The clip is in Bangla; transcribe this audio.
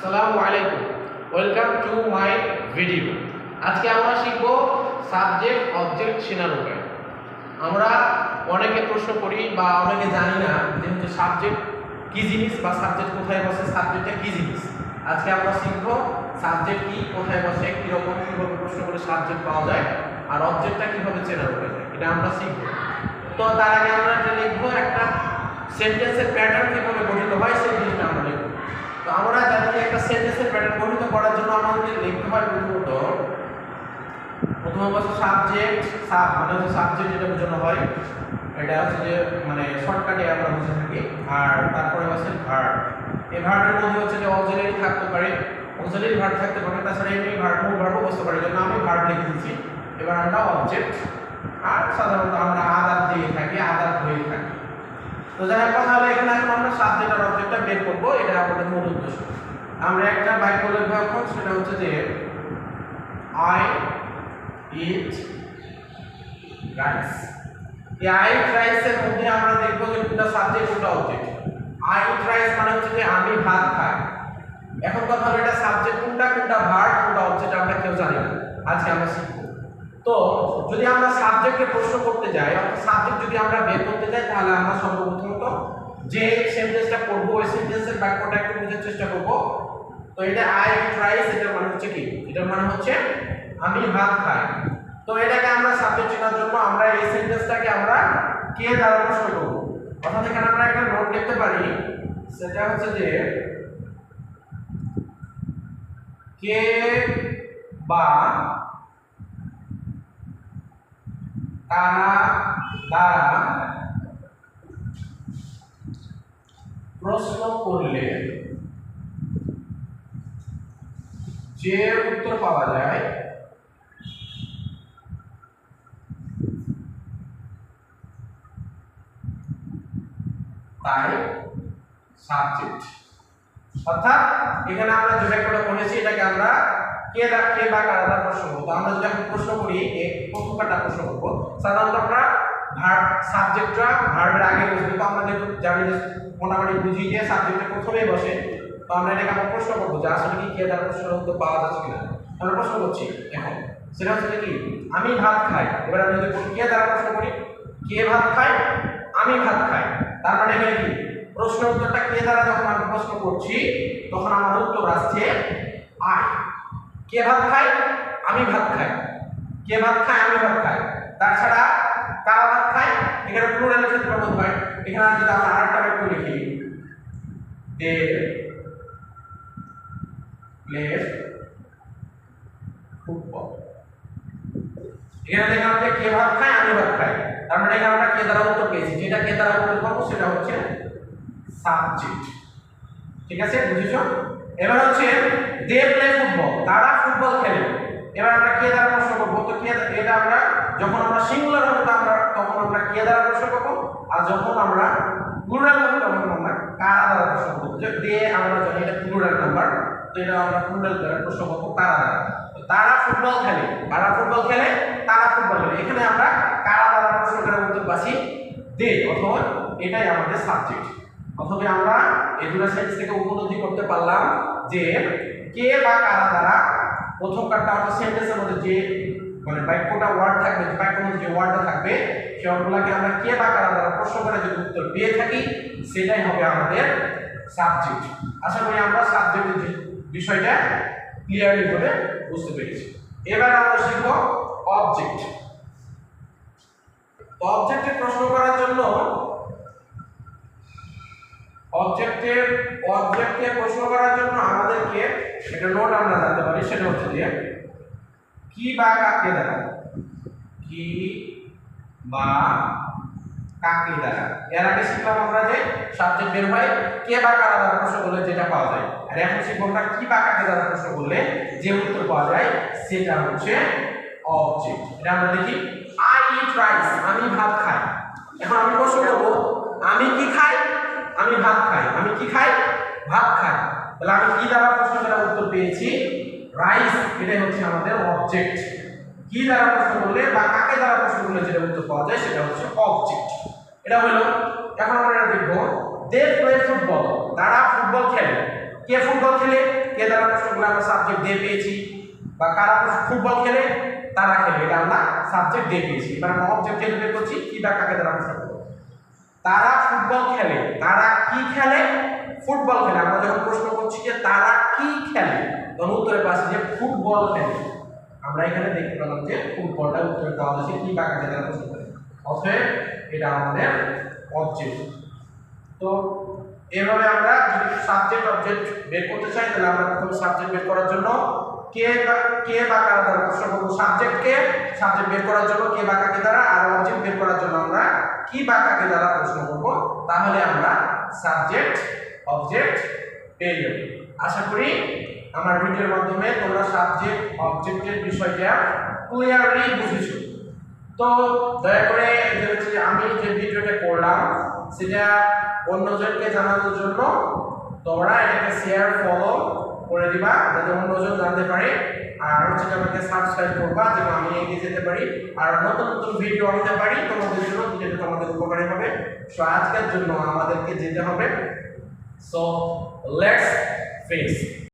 আসসালামু আলাইকুম, ওয়েলকাম টু মাই ভিডিও। আজকে আমরা শিখব সাবজেক্ট অবজেক্ট চেনার উপায়। আমরা অনেকে প্রশ্ন করি বা অনেকে জানি না যে সাবজেক্ট কি জিনিস বা সাবজেক্ট কোথায় বসে, সাবজেক্টটা কি জিনিস। আজকে আমরা শিখব সাবজেক্ট কি, কোথায় বসে, কীরকম কীভাবে প্রশ্ন করে সাবজেক্ট পাওয়া যায়, আর অবজেক্টটা কীভাবে চেনার উপায় যায়, এটা আমরা শিখব। তো তার আগে আমরা একটা লিখবো, একটা সেন্টেন্সের প্যাটার্ন কীভাবে গঠিত হয় সেই জিনিসটা আমরা লিখব। তো আমরা জানি যে একটা সেন্টেন্সের প্যাটার্ন গঠিত করার জন্য আমাদের লিখতে হয় প্রথমত সাবজেক্ট, সাব মানে হচ্ছে সাবজেক্ট, যেটা বোঝানো হয় এটা হচ্ছে যে মানে শর্টকাটে আমরা বুঝে থাকি। আর তারপরে হচ্ছে ভার্ব। এই ভার্বের মধ্যে হচ্ছে যে অক্সিলারি থাকতে পারে, অক্সিলারি ভার্ব থাকতে পারে, তাছাড়া এমনি ভার্ব, মূল ভার্বও বসতে পারে। জন্য আমি ভার্ব লিখে দিচ্ছি। এবার আমরা অবজেক্ট, আর সাধারণত আমরা আদার দিয়ে থাকি, আদার হয়ে থাকি। তো যাই হোক, কথা হলো এখানে এখন আমরা সাবজেক্ট আর অবজেক্টটা বের করবো, এটা আমাদের মূল উদ্দেশ্য। আমরা একটা বাক্য লিখবো এখন, সেটা হচ্ছে যে আই ইট রাইস। এই আই ইট রাইসের মধ্যে আমরা দেখবো যে কোনটা সাবজেক্ট কোনটা অবজেক্ট। আই ইট রাইস মানে হচ্ছে যে আমি ভাত খাই। এখন কথা হলো এটা সাবজেক্ট কোনটা, কোনটা ভার্ব, কোনটা অবজেক্ট আমরা কেউ জানি না। আজকে আমরা শিখবো। তো যদি আমরা সাবজেক্টকে প্রশ্ন করতে যাই, অর্থাৎ সাবজেক্ট যদি আমরা বের করতে যাই, তাহলে আমরা সর্বপ্রথমত যে সেন্টেন্সটা করবো ওই সেন্টেন্সের বাক্যটা একটু বোঝার চেষ্টা করবো। তো এটা আই ইট রাইস, এটার মানে হচ্ছে কি, এটার মানে হচ্ছে আমি ভাত খাই। তো এটাকে আমরা সাবজেক্ট চেনার জন্য আমরা এই সেন্টেন্সটাকে আমরা কে দ্বারা প্রশ্ন করব। অর্থাৎ এখানে আমরা একটা নোট লিখতে পারি, সেটা হচ্ছে যে কে বা কারা দ্বারা প্রশ্ন করলে যে উত্তর পাওয়া যায় তাই সাবজেক্ট। অর্থাৎ এখানে আমরা যে বাক্যটা পড়েছি এটাকে আমরা কে বা কারা দ্বারা প্রশ্ন করব। তো আমরা যদি এখন প্রশ্ন করি, এই প্রথমটা প্রশ্ন করব, সাধারণত আমরা ভার্ব সাবজেক্টটা ভার্বের আগে বসবে। তো আমরা যেহেতু জানি যে মোটামুটি বুঝি যে সাবজেক্টটা প্রথমেই বসে, তো আমরা এটাকে আমরা প্রশ্ন করবো যে আসলে কি কে দ্বারা প্রশ্ন উত্তর পাওয়া যাচ্ছে কিনা। আমরা প্রশ্ন করছি এখন, সেটা হচ্ছে কি আমি ভাত খাই। এবার আমি যদি কে দ্বারা প্রশ্ন করি, কে ভাত খায়, আমি ভাত খাই, তার মানে এখানে কি প্রশ্ন উত্তরটা কে দ্বারা যখন আমি প্রশ্ন করছি তখন আমার উত্তর আসছে আই। কে ভাত খায়, আমি ভাত খাই। কে ভাত খায়, আমি ভাত খাই। তাছাড়া কারা ভাত খায়, এখানে প্লুরাল ক্ষেত্রে বলতে হয়। এখানে যদি আমরা আরেকটা বাক্য লিখি, দে প্লেস ফুটবল। এখানে দেখলাম যে কে ভাত খায়, আমি ভাত খাই, তার মানে এখানে আমরা কে দ্বারা উত্তর পেয়েছি। যেটা কে দ্বারা উত্তর পাবো সেটা হচ্ছে সাবজেক্ট। ঠিক আছে, বুঝেছো? এবার হচ্ছে দে প্লে ফুটবল, তারা ফুটবল খেলে। এবার আমরা কে দ্বারা প্রশ্ন করবো। তো কে, এটা আমরা যখন আমরা সিঙ্গুলার হবে তখন আমরা কে দ্বারা প্রশ্ন করবো, আর যখন আমরা প্লুরাল হবে তখন আমরা কারা দ্বারা প্রশ্ন করবো। যে দে আমরা জানি এটা প্লুরাল নাম্বার, তো এটা আমরা প্লুরাল দ্বারা প্রশ্ন করবো কারা দ্বারা। তো তারা ফুটবল খেলে, কারা ফুটবল খেলে, তারা ফুটবল খেলে। এখানে আমরা কারা দ্বারা প্রশ্ন করে উত্তর পাচ্ছি দে, অথবা এটাই আমাদের সাবজেক্ট। অথবা আমরা এই দুটো সেন্স থেকে উপলব্ধি করতে পারলাম যে কে বা কারা দ্বারা প্রথম কারটা অর্থাৎ সেন্টেন্সের মধ্যে যে মানে বাক্যটা ওয়ার্ড থাকবে, যে বাক্যের মধ্যে যে ওয়ার্ডটা থাকবে সেই ওয়ার্ডগুলোকে আমরা কে বা কারা দ্বারা প্রশ্ন করে যদি উত্তর পেয়ে থাকি সেটাই হবে আমাদের সাবজেক্ট। আশা করি আমরা সাবজেক্টের যে বিষয়টা ক্লিয়ারলি ভাবে বুঝতে পেরেছি। এবার আমরা শিখব অবজেক্ট। তো অবজেক্টে প্রশ্ন করার জন্য অবজেক্টে প্রশ্ন করার জন্য আমাদেরকে একটা নোট আমরা জানতে পারি, সেটা হচ্ছে যে কি বা কাকে দ্বারা, কি বা কাকে দ্বারা। এর আগে শিখলাম আমরা যে সাবজেক্ট বের হয় কে বা কারা দ্বারা প্রশ্ন করলে যেটা পাওয়া যায়, আর এখন শিখবো আমরা কি বা কাকে দ্বারা প্রশ্ন করলে যে উত্তর পাওয়া যায় সেটা হচ্ছে অবজেক্ট। এটা আমরা দেখি, আই ইট রাইস, আমি ভাত খাই। এখন আমি প্রশ্ন করবো আমি কি খাই, আমি ভাত খাই। আমি কি খাই, ভাত খাই। তাহলে আমি কি দ্বারা প্রশ্ন দ্বারা উত্তর পেয়েছি রাইস, এটাই হচ্ছে আমাদের অবজেক্ট। কি দ্বারা প্রশ্ন করলে বা কাকে দ্বারা প্রশ্ন করলে যেটা উত্তর পাওয়া যায় সেটা হচ্ছে অবজেক্ট। এটা হলো। এখন আমরা দেখব দে প্লে ফুটবল, তারা ফুটবল খেলে। কে ফুটবল খেলে কে দ্বারা প্রশ্নগুলো আমরা সাবজেক্ট দিয়ে পেয়েছি, বা কারা ফুটবল খেলে তারা খেলে, এটা আমরা সাবজেক্ট দিয়ে পেয়েছি। এবার আমরা অবজেক্ট বের করছি কি বা কাকে দ্বারা প্রশ্ন করব। তারা ফুটবল খেলে, তারা কি খেলে? ফুটবল খেলে। আমরা যখন প্রশ্ন করছি যে তারা কি খেলে, তখন উত্তরে পাচ্ছি যে ফুটবল খেলে। আমরা এখানে দেখতে পেলাম যে ফুটবলটা উত্তরে দেওয়া হয়েছে কি বা কাকে দ্বারা প্রশ্ন করে, অতএব এটা আমাদের অবজেক্ট। তো এভাবে আমরা যদি সাবজেক্ট অবজেক্ট বের করতে চাই, তাহলে আমরা প্রথমে সাবজেক্ট বের করার জন্য কে বা কারা দ্বারা প্রশ্ন করব। সাবজেক্টকে সাবজেক্ট বের করার জন্য কে বা কাকে দ্বারা, আর অবজেক্ট বের করার জন্য আমরা কি বা কাকে দ্বারা প্রশ্ন করব। তাহলে আমরা সাবজেক্ট অবজেক্ট পেয়ে যাব। আশা করি আমার ভিডিওর মাধ্যমে তোমরা সাবজেক্ট অবজেক্টের বিষয়টা ক্লিয়ারলি বুঝেছো। তো দয়া করে আমি যে ভিডিওটা করলাম সেটা অন্যজনকে জানানোর জন্য তোমরা এটাকে শেয়ার ফলো করে দিবা, যাতে অন্যজন জানতে পারে। আর আমাকে সাবস্ক্রাইব করবা, যেন আমি এগিয়ে যেতে পারি আর নতুন নতুন ভিডিও আনতে পারি তোমাদের জন্য, যেটা তোমাদের উপকারী হবে। সো আজকের জন্য আমাদেরকে যেতে হবে। So let's face.